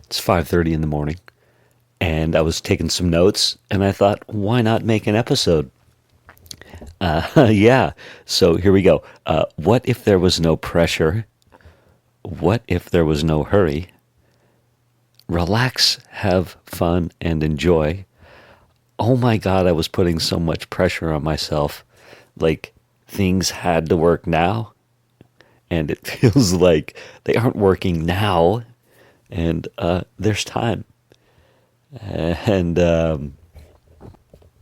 It's 5:30 in the morning, and I was taking some notes, and I thought, why not make an episode? Yeah, so here we go. What if there was no pressure? What if there was no hurry? Relax, have fun, and enjoy. Oh my God, I was putting so much pressure on myself. Like, things had to work now, and it feels like they aren't working now, and there's time. And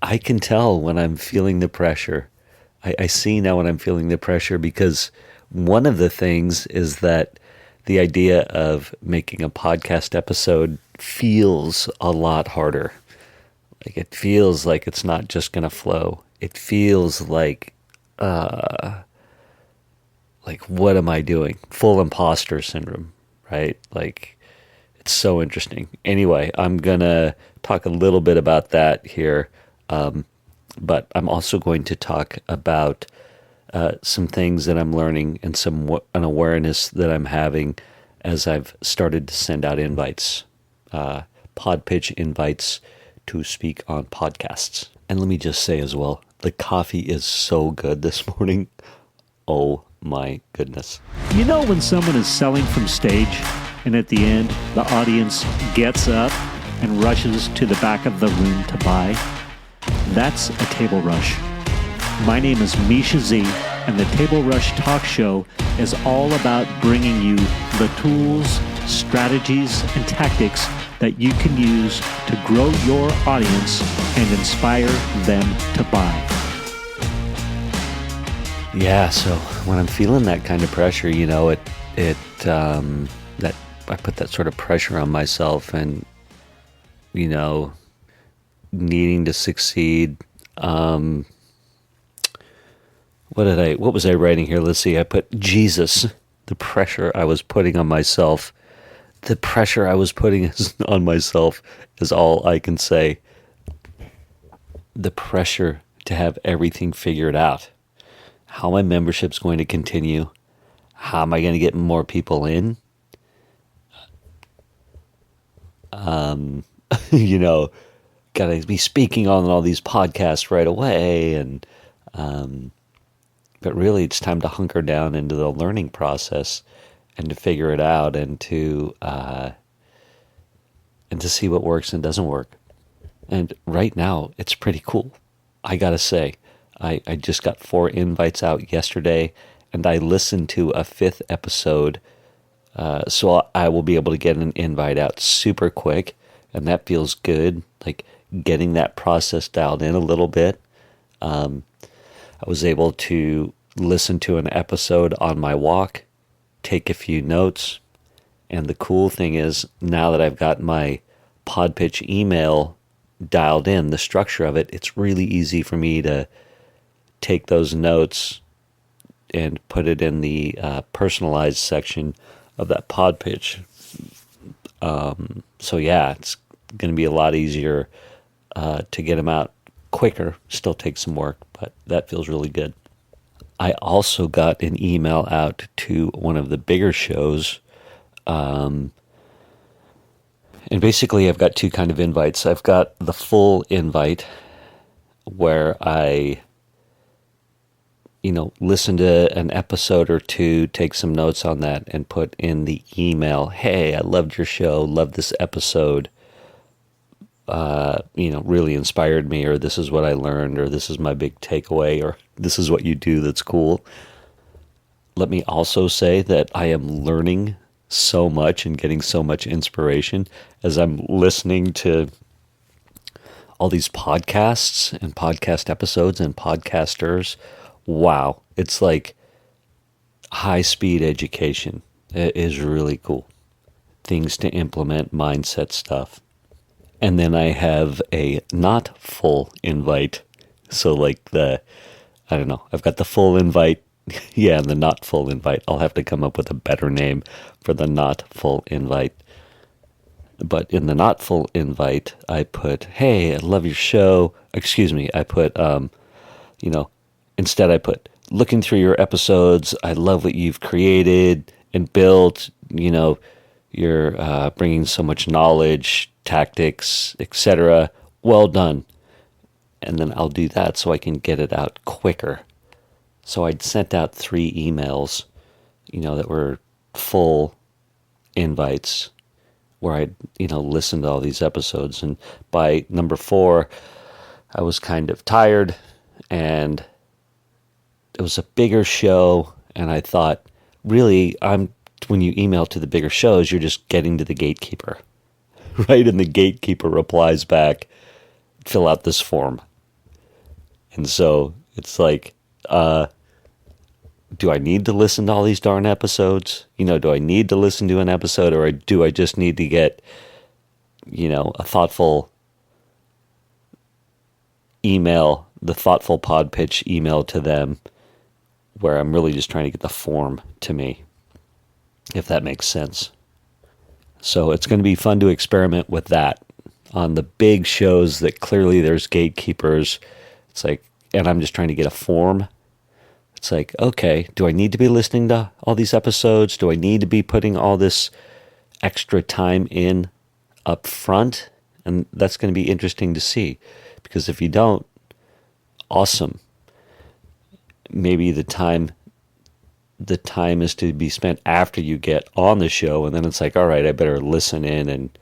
I can tell when I'm feeling the pressure. I see now when I'm feeling the pressure, because one of the things is that the idea of making a podcast episode feels a lot harder. Like, it feels like it's not just going to flow. It feels like what am I doing? Full imposter syndrome, right? Like, it's so interesting. Anyway, I'm going to talk a little bit about that here. But I'm also going to talk about some things that I'm learning and an awareness that I'm having as I've started to send out invites, pod pitch invites to speak on podcasts. And let me just say as well, the coffee is so good this morning. Oh my goodness. You know when someone is selling from stage and at the end the audience gets up and rushes to the back of the room to buy? That's a table rush. My name is Misha Z, and the Table Rush Talk Show is all about bringing you the tools, strategies, and tactics that you can use to grow your audience and inspire them to buy. Yeah, so when I'm feeling that kind of pressure, that I put that sort of pressure on myself, and needing to succeed. What was I writing here? Let's see. I put Jesus, the pressure I was putting on myself. The pressure I was putting on myself is all I can say. The pressure to have everything figured out. How my membership's going to continue. How am I going to get more people in? Gotta be speaking on all these podcasts right away, and but really it's time to hunker down into the learning process and to figure it out, and to see what works and doesn't work. And right now it's pretty cool. I gotta say, I just got 4 invites out yesterday, and I listened to a 5th episode, so I will be able to get an invite out super quick, and that feels good. Like, getting that process dialed in a little bit. I was able to listen to an episode on my walk, take a few notes, and the cool thing is, now that I've got my pod pitch email dialed in, the structure of it, it's really easy for me to take those notes and put it in the personalized section of that pod pitch. So yeah, it's going to be a lot easier to get them out quicker. Still takes some work, but that feels really good. I also got an email out to one of the bigger shows. And basically I've got 2 kind of invites. I've got the full invite where I, listen to an episode or 2, take some notes on that, and put in the email, hey, I loved your show, loved this episode, really inspired me, or this is what I learned, or this is my big takeaway, or this is what you do that's cool. Let me also say that I am learning so much and getting so much inspiration as I'm listening to all these podcasts and podcast episodes and podcasters. Wow, it's like high-speed education. It is really cool. Things to implement, mindset stuff. And then I have a not full invite. So I've got the full invite. Yeah, and the not full invite. I'll have to come up with a better name for the not full invite. But in the not full invite, I put, hey, I love your show. Excuse me, I put, instead I put, looking through your episodes, I love what you've created and built, You're bringing so much knowledge, tactics, etc. Well done. And then I'll do that so I can get it out quicker. So I'd sent out 3 emails, that were full invites where I'd, listened to all these episodes. And by number 4, I was kind of tired, and it was a bigger show. And I thought, really, when you email to the bigger shows, you're just getting to the gatekeeper, right? And the gatekeeper replies back, fill out this form. And so it's like, do I need to listen to all these darn episodes? Do I need to listen to an episode, or do I just need to get, a thoughtful email, the thoughtful pod pitch email to them, where I'm really just trying to get the form to me, if that makes sense. So it's going to be fun to experiment with that on the big shows that clearly there's gatekeepers. It's like, and I'm just trying to get a form. It's like, okay, do I need to be listening to all these episodes? Do I need to be putting all this extra time in up front? And that's going to be interesting to see, because if you don't, awesome. Maybe the time is to be spent after you get on the show, and then it's like, all right, I better listen in and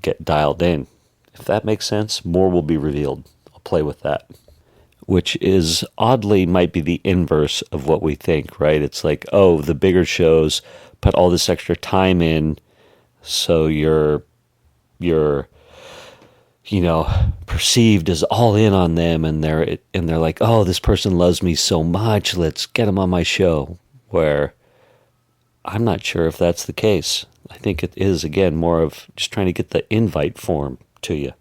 get dialed in. If that makes sense, more will be revealed. I'll play with that. Which is oddly might be the inverse of what we think, right? It's like, oh, the bigger shows put all this extra time in, so you're perceived as all in on them, and they're like, oh, this person loves me so much, let's get them on my show. Where I'm not sure if that's the case. I think it is, again, more of just trying to get the invite form to you.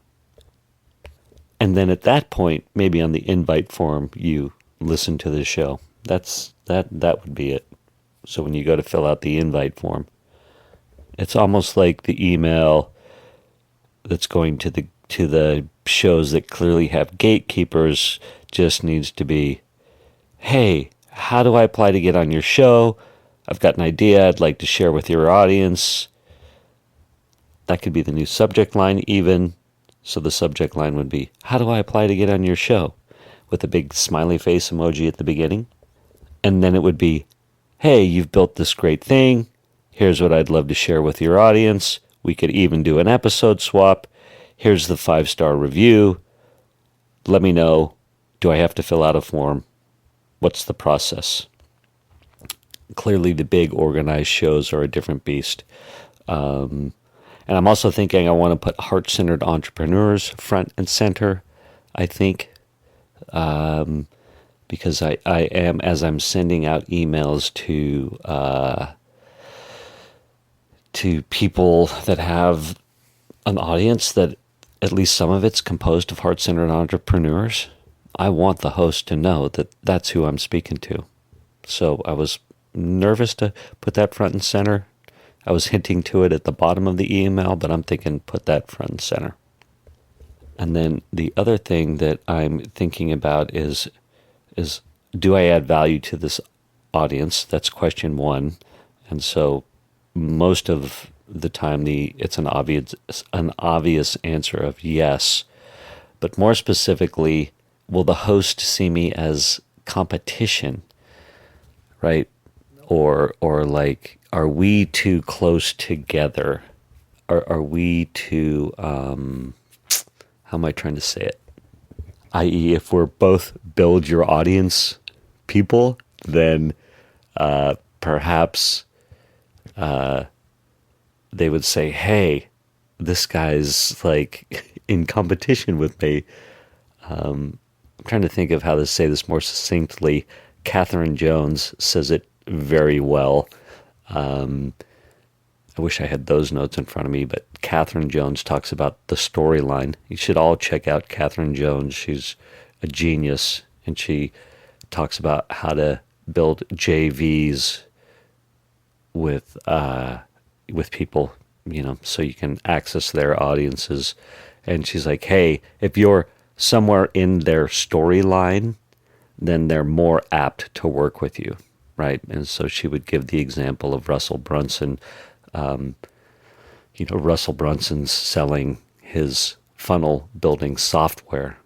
And then at that point, maybe on the invite form, you listen to the show. That would be it. So when you go to fill out the invite form, it's almost like the email that's going to the shows that clearly have gatekeepers just needs to be, hey, how do I apply to get on your show? I've got an idea I'd like to share with your audience. That could be the new subject line even. So the subject line would be, how do I apply to get on your show? With a big smiley face emoji at the beginning. And then it would be, hey, you've built this great thing. Here's what I'd love to share with your audience. We could even do an episode swap. Here's the 5-star review. Let me know. Do I have to fill out a form? What's the process? Clearly the big organized shows are a different beast. And I'm also thinking I want to put heart-centered entrepreneurs front and center, I think, because I am, as I'm sending out emails to people that have an audience that at least some of it's composed of heart-centered entrepreneurs, I want the host to know that that's who I'm speaking to. So I was nervous to put that front and center. I was hinting to it at the bottom of the email, but I'm thinking put that front and center. And then the other thing that I'm thinking about is do I add value to this audience? That's question 1. And so most of the time it's an obvious answer of yes. But more specifically, will the host see me as competition, right? Or like, are we too close together? Are we too, how am I trying to say it? I.e., if we're both build your audience people, then perhaps they would say, hey, this guy's like in competition with me. I'm trying to think of how to say this more succinctly. Catherine Jones says it very well. I wish I had those notes in front of me, but Catherine Jones talks about the storyline. You should all check out Catherine Jones. She's a genius, and she talks about how to build JVs with people, so you can access their audiences. And she's like, hey, if you're somewhere in their storyline, then they're more apt to work with you, right? And so she would give the example of Russell Brunson Russell Brunson's selling his funnel building software,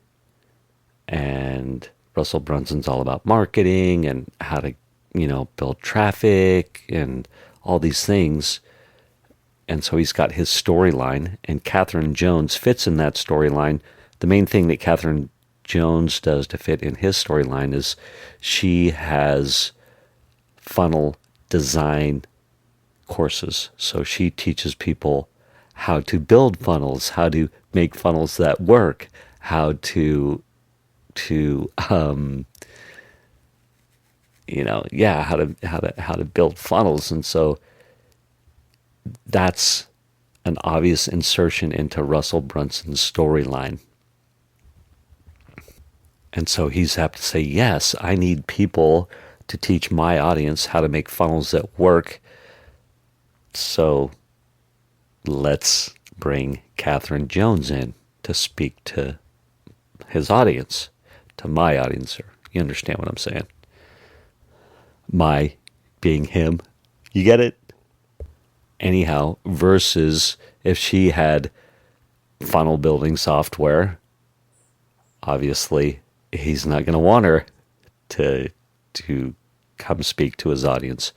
and Russell Brunson's all about marketing and how to, build traffic and all these things. And so he's got his storyline, and Catherine Jones fits in that storyline. The main thing that Catherine Jones does to fit in his storyline is she has funnel design courses. So she teaches people how to build funnels, how to make funnels that work, how to how to build funnels. And so that's an obvious insertion into Russell Brunson's storyline. And so he's have to say, yes, I need people to teach my audience how to make funnels that work. So let's bring Catherine Jones in to speak to his audience, to my audience. You understand what I'm saying? My being him. You get it? Anyhow, versus if she had funnel building software, obviously he's not going to want her to come speak to his audience.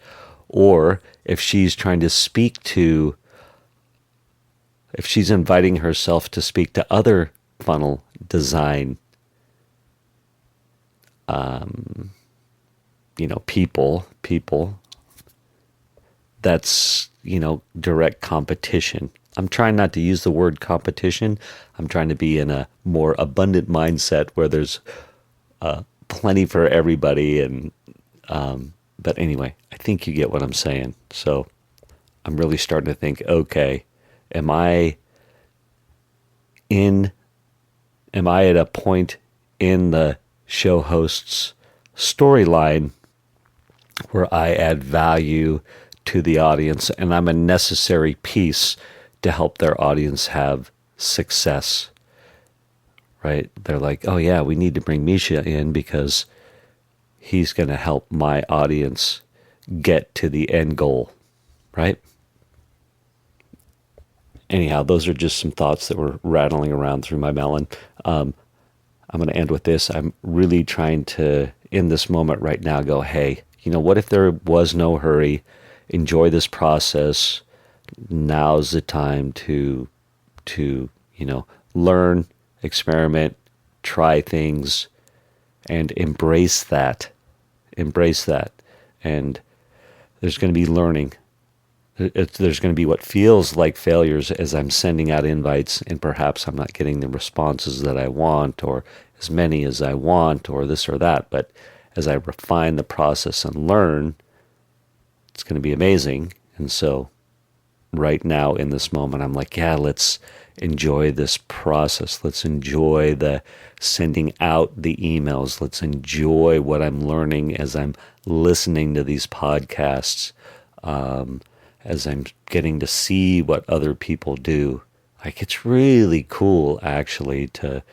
Or if she's trying to if she's inviting herself to speak to other funnel design people, that's, direct competition. I'm trying not to use the word competition. I'm trying to be in a more abundant mindset where there's plenty for everybody. And but anyway, I think you get what I'm saying. So I'm really starting to think, okay, am I at a point in the show host's storyline where I add value to the audience and I'm a necessary piece to help their audience have success, right? They're like, oh yeah, we need to bring Misha in because he's going to help my audience get to the end goal, right? Anyhow, those are just some thoughts that were rattling around through my melon. I'm going to end with this. I'm really trying to, in this moment right now, go, hey, what if there was no hurry? Enjoy this process. Now's the time to learn, experiment, try things, and embrace that. Embrace that. And there's going to be learning. There's going to be what feels like failures as I'm sending out invites, and perhaps I'm not getting the responses that I want, or as many as I want, or this or that. But as I refine the process and learn, it's going to be amazing. And so right now in this moment, I'm like, yeah, let's enjoy this process. Let's enjoy the sending out the emails. Let's enjoy what I'm learning as I'm listening to these podcasts, as I'm getting to see what other people do. Like, it's really cool, actually, to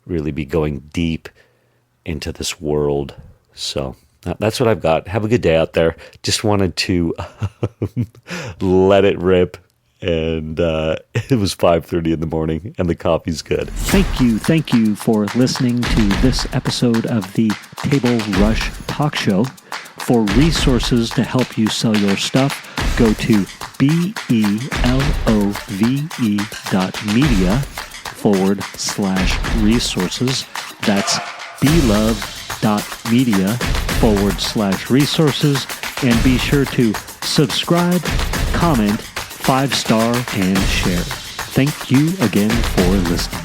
really be going deep into this world. So that's what I've got. Have a good day out there. Just wanted to let it rip. And it was 5:30 in the morning, and the coffee's good. Thank you for listening to this episode of the Table Rush Talk Show. For resources to help you sell your stuff, go to belove.media/resources. That's belove.media/resources. And be sure to subscribe, comment, 5-star, and share. Thank you again for listening.